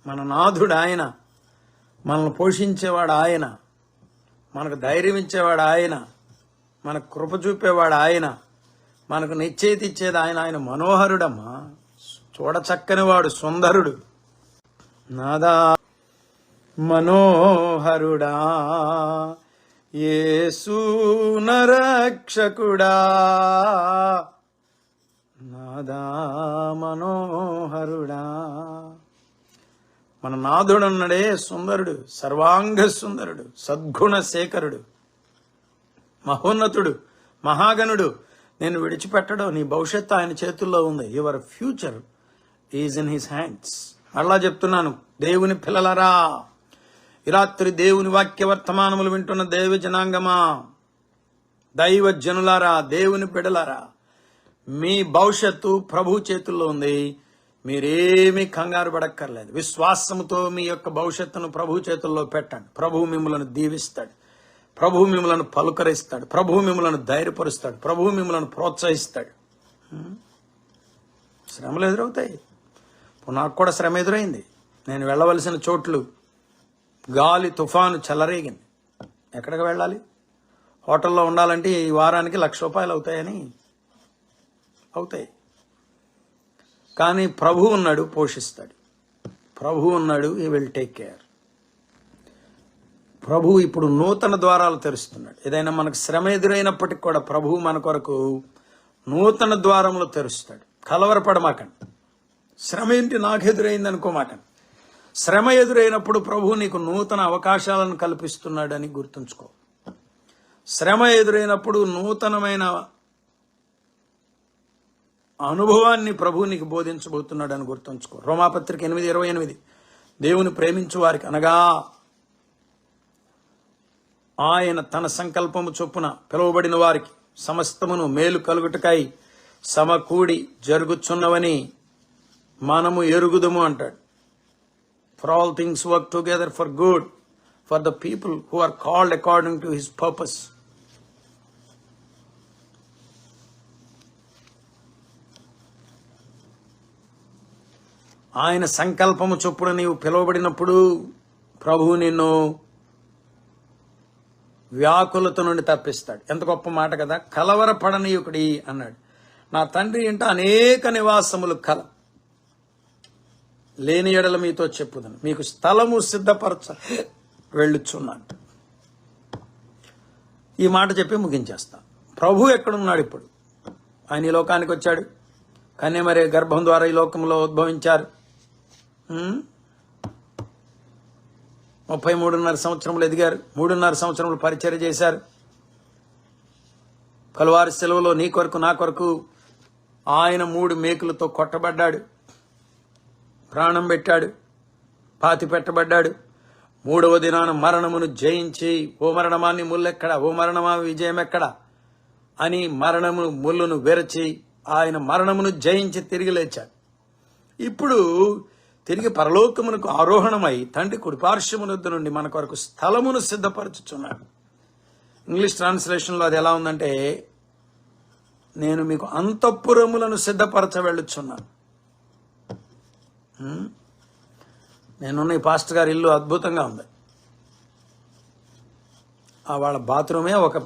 మన నాథుడు ఆయన, మనల్ని పోషించేవాడు ఆయన, మనకు ధైర్యం ఇచ్చేవాడు ఆయన, మనకు కృప చూపేవాడు ఆయన, మనకు నిశ్చయిత ఇచ్చేది ఆయన. ఆయన మనోహరుడమ్మా, చూడచక్కని వాడు, సుందరుడు. నాదా మనోహరుడా యేసు నరక్షకుడా, నాదా మనోహరుడా. మన నాథుడున్నడే సుందరుడు, సర్వాంగ సుందరుడు, సద్గుణ శేఖరుడు, మహోన్నతుడు, మహాగణుడు. నేను విడిచిపెట్టడం, నీ భవిష్యత్తు ఆయన చేతుల్లో ఉంది. Your future is in his hands. మళ్ళా చెప్తున్నాను, దేవుని పిల్లలరా, ఈ రాత్రి దేవుని వాక్య వర్తమానములు వింటున్న దేవ జనాంగమా, దైవ జనులారా, దేవుని బిడ్డలారా, మీ భవిష్యత్తు ప్రభు చేతుల్లో ఉంది. మీరేమీ కంగారు పడక్కర్లేదు. విశ్వాసముతో మీ యొక్క భవిష్యత్తును ప్రభు చేతుల్లో పెట్టండి. ప్రభు మిమ్మలను దీవిస్తాడు, ప్రభు మిమ్మలను పలుకరిస్తాడు, ప్రభు మిమ్మలను ధైర్యపరుస్తాడు, ప్రభు మిమ్మలను ప్రోత్సహిస్తాడు. శ్రమలు ఎదురవుతాయి. ఇప్పుడు నాకు కూడా శ్రమ ఎదురైంది. నేను వెళ్ళవలసిన చోట్లు గాలి తుఫాను చెలరేగింది. ఎక్కడికి వెళ్ళాలి? హోటల్లో ఉండాలంటే ఈ వారానికి ₹1,00,000 అవుతాయి. కానీ ప్రభు ఉన్నాడు, పోషిస్తాడు. ప్రభు ఉన్నాడు, హీ విల్ టేక్ కేర్. ప్రభు ఇప్పుడు నూతన ద్వారాలు తెరుస్తున్నాడు. ఏదైనా మనకు శ్రమ ఎదురైనప్పటికి కూడా ప్రభు మన కొరకు నూతన ద్వారములు తెరుస్తాడు. కలవరపడమాకండి. శ్రమ ఏంటి నాకు ఎదురైంది అనుకోమాకండి. శ్రమ ఎదురైనప్పుడు ప్రభు నీకు నూతన అవకాశాలను కల్పిస్తున్నాడని గుర్తుంచుకో. శ్రమ ఎదురైనప్పుడు నూతనమైన అనుభవాన్ని ప్రభు నీకు బోధించబోతున్నాడని గుర్తుంచుకో. రోమాపత్రిక 8:28, దేవుని ప్రేమించు వారికి అనగా ఆయన తన సంకల్పము చొప్పున పిలువబడిన వారికి సమస్తమును మేలు కలుగుటకై సమకూడి జరుగుచున్నవని మనము ఎరుగుదము అంటాడు. For all things work together for good for the people who are called according to his purpose. ఆయన సంకల్పము చొప్పున నీవు పిలువబడినప్పుడు ప్రభువు నిన్ను వ్యాకులత నుండి తప్పిస్తాడు. ఎంత గొప్ప మాట కదా. కలవరపడనీయుకుడి అన్నాడు. నా తండ్రి ఇంట అనేక నివాసములు లేని ఎడల మీతో చెప్పుదను, మీకు స్థలము సిద్ధపరచ వెళ్ళుచున్నాను. ఈ మాట చెప్పి ముగించేస్తా. ప్రభు ఎక్కడున్నాడు ఇప్పుడు? ఆయన ఈ లోకానికి వచ్చాడు. కన్యమరే గర్భం ద్వారా ఈ లోకంలో ఉద్భవించారు. 33.5 సంవత్సరములు ఎదిగారు. 3.5 సంవత్సరములు పరిచర్య చేశారు. కలువారి సెలవులో నీ కొరకు నా కొరకు ఆయన 3 మేకులతో కొట్టబడ్డాడు, ప్రాణం పెట్టాడు, పాతి పెట్టబడ్డాడు. 3వ దినాన మరణమును జయించి, ఓ మరణమా నీ ముల్లెక్కడా, ఓ మరణమా విజయం ఎక్కడా అని మరణము ముళ్ళును విరచి ఆయన మరణమును జయించి తిరిగి లేచాడు. ఇప్పుడు తిరిగి పరలోకమునకు ఆరోహణమై తండ్రి కుడిపార్శ్వమునొద్ద నుండి మన కొరకు స్థలమును సిద్ధపరచుచున్నాడు. ఇంగ్లీష్ ట్రాన్స్లేషన్లో అది ఎలా ఉందంటే, నేను మీకు అంతఃపురములను సిద్ధపరచ వెళ్ళుచున్నాను. నేనున్న ఈ పాస్టర్ గారి ఇల్లు అద్భుతంగా ఉంది. వాళ్ళ బాత్రూమే ఒక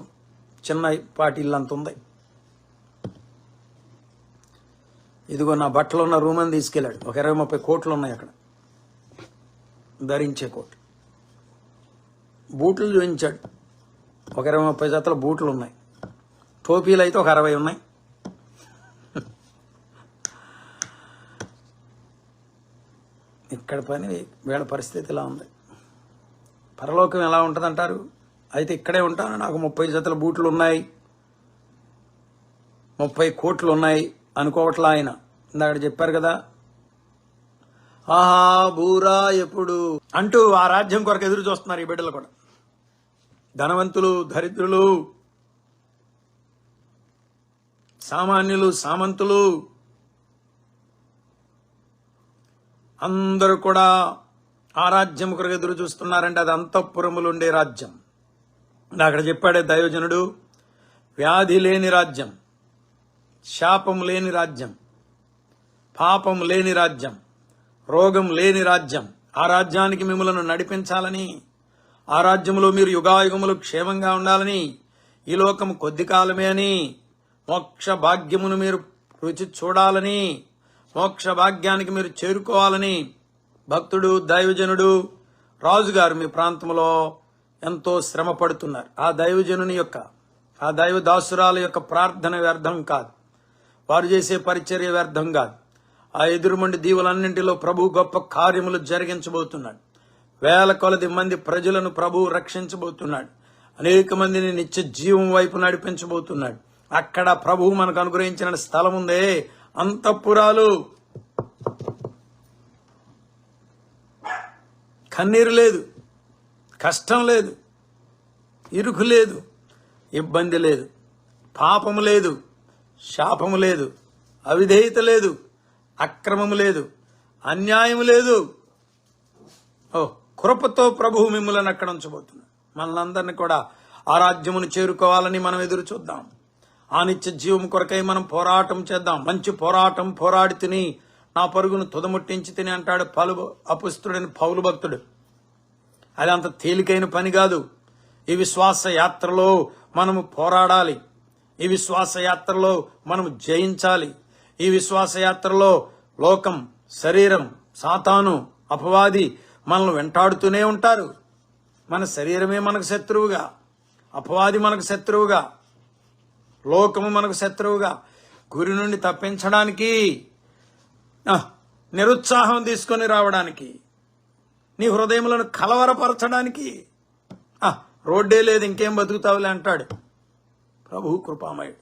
చిన్న పాటి ఇల్లు అంత ఉంది. ఇదిగో నా బట్టలు ఉన్న రూమ్ అని తీసుకెళ్ళాడు. ఒక 20-30 కోట్లు ఉన్నాయి అక్కడ, ధరించే కోట్లు. బూట్లు చూపించాడు. ఒక 20-30 జతల బూట్లు ఉన్నాయి. టోపీలు అయితే ఒక 60 ఉన్నాయి. ఇక్కడ పని వీళ్ళ పరిస్థితి ఇలా ఉంది. పరలోకం ఎలా ఉంటుంది అంటారు? అయితే ఇక్కడే ఉంటాను, నాకు 30 జతల బూట్లు ఉన్నాయి, 30 కోట్లు ఉన్నాయి అనుకోవట్లా ఆయన. ఇందాక చెప్పారు కదా, ఆహా బూరా ఎప్పుడు అంటూ ఆ రాజ్యం కొరకు ఎదురు చూస్తున్నారు ఈ బిడ్డలు కూడా. ధనవంతులు, దరిద్రులు, సామాన్యులు, సామంతులు అందరూ కూడా ఆ రాజ్యం కొరకు ఎదురు చూస్తున్నారంటే అది అంతఃపురములు ఉండే రాజ్యం. అక్కడ చెప్పాడే దైవజనుడు, వ్యాధి లేని రాజ్యం, శాపం లేని రాజ్యం, పాపం లేని రాజ్యం, రోగం లేని రాజ్యం, ఆ రాజ్యానికి మిమ్మలను నడిపించాలని, ఆ రాజ్యములో మీరు యుగాయుగములు క్షేమంగా ఉండాలని, ఈ లోకము కొద్ది కాలమే అని, మోక్ష భాగ్యమును మీరు రుచి చూడాలని, మోక్ష భాగ్యానికి మీరు చేరుకోవాలని భక్తుడు, దైవజనుడు, రాజుగారు మీ ప్రాంతంలో ఎంతో శ్రమ పడుతున్నారు. ఆ దైవజనుని యొక్క, ఆ దైవదాసురాల యొక్క ప్రార్థన వ్యర్థం కాదు, వారు చేసే పరిచర్య వ్యర్థం కాదు. ఆ ఎదురుమండి దీవులన్నింటిలో ప్రభు గొప్ప కార్యములు జరిగించబోతున్నాడు. వేల కొలది మంది ప్రజలను ప్రభువు రక్షించబోతున్నాడు. అనేక మందిని నిత్య జీవం వైపు నడిపించబోతున్నాడు. అక్కడ ప్రభువు మనకు అనుగ్రహించిన స్థలం ఉందే, అంతఃపురాలు. కన్నీరు లేదు, కష్టం లేదు, ఇరుకు లేదు, ఇబ్బంది లేదు, పాపము లేదు, శాపము లేదు, అవిధేయత లేదు, అక్రమము లేదు, అన్యాయము లేదు. కృపతో ప్రభువు మిమ్మల్ని అక్కడ ఉంచబోతున్నాడు. మనలందరినీ కూడా ఆ రాజ్యమును చేరుకోవాలని మనం ఎదురు చూద్దాం. ఆ నిత్య జీవం కొరకై మనం పోరాటం చేద్దాం. మంచి పోరాటం పోరాడి తిని నా పరుగును తుదముట్టించి తిని అంటాడు అపుస్తుడని పౌలు భక్తుడు. అది అంత తేలికైన పని కాదు. ఈ విశ్వాస యాత్రలో మనము పోరాడాలి. ఈ విశ్వాస యాత్రలో మనము జయించాలి. ఈ విశ్వాస యాత్రలో లోకం, శరీరం, సాతాను, అపవాది మనల్ని వెంటాడుతూనే ఉంటారు. మన శరీరమే మనకు శత్రువుగా, అపవాది మనకు శత్రువుగా, లోకము మనకు శత్రువుగా, గురి నుండి తప్పించడానికి, నిరుత్సాహం తీసుకొని రావడానికి, నీ హృదయములను కలవరపరచడానికి, రోడ్డే లేదు ఇంకేం బతుకుతావులే అంటాడు. ప్రభు కృపామయుడు.